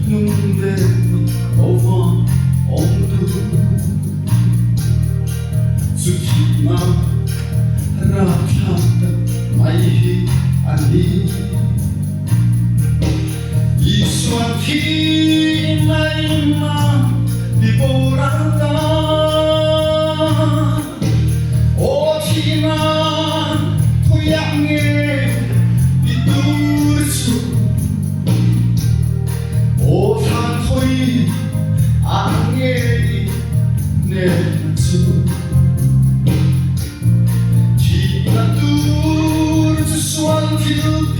눈대 over omdu Sutima rakata maihi ani Iswati naima diborata Otina kuyange itursu 오산토이 안개이 내주 지나두르 수완티르디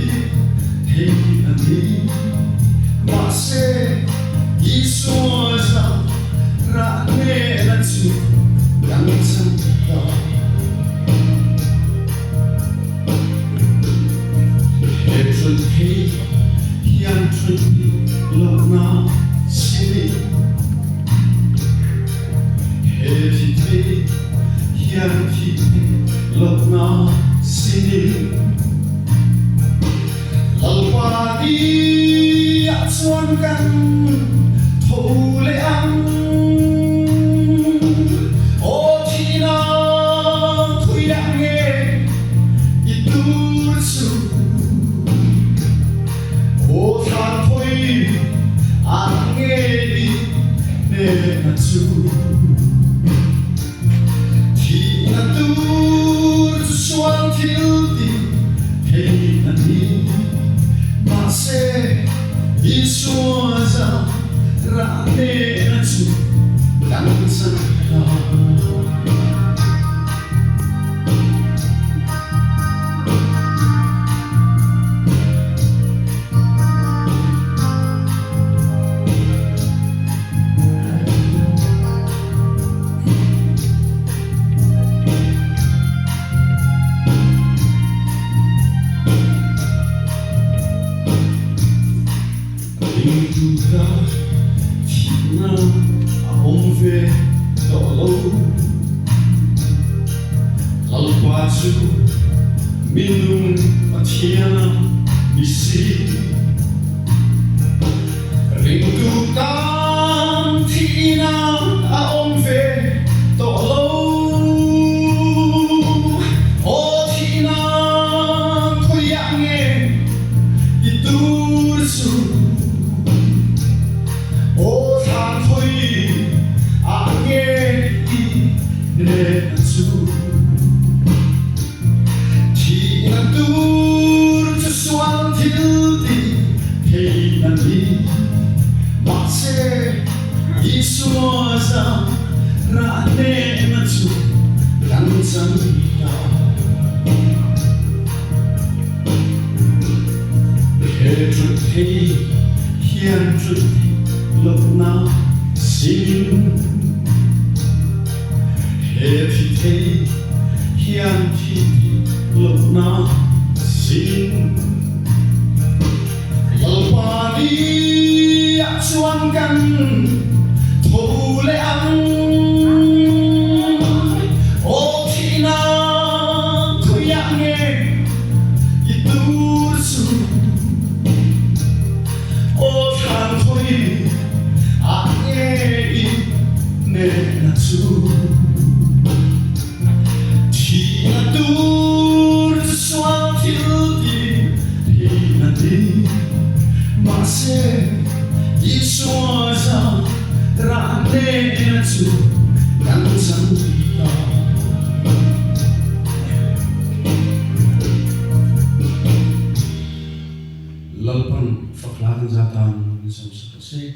대기나니 마세 이수어자 라네나주 양상다 해춘테이 희한춘 Love city, hesitate, hesitate, love city. Lalwadi asuankan tholeang, otina kuyange itursu, otatoi. 안개이 내주 지나두르 수완티르디 헤이나니 마세 이수어자 라네주 양상다 Duda tina aomve dolo Lalwaju minum atiana misi Ringdutan tina aomve dolo Otina kuyange itursu 오산토이 안개이 내주 지나두르 수완티르디 헤이나니 마세 이수어자 라네나주 양상이다 해줄테이 희한줄테이 Love sing, hesitate, hesitate, love sing. Lalwadi asuankan tholeang, otina kuyange itursu, otantoy. 내주 지나두르 수완티르디 헤이나니 마세 이수어자 라네주 양상다 Lalpan verklaring zatan in zo'n situatie.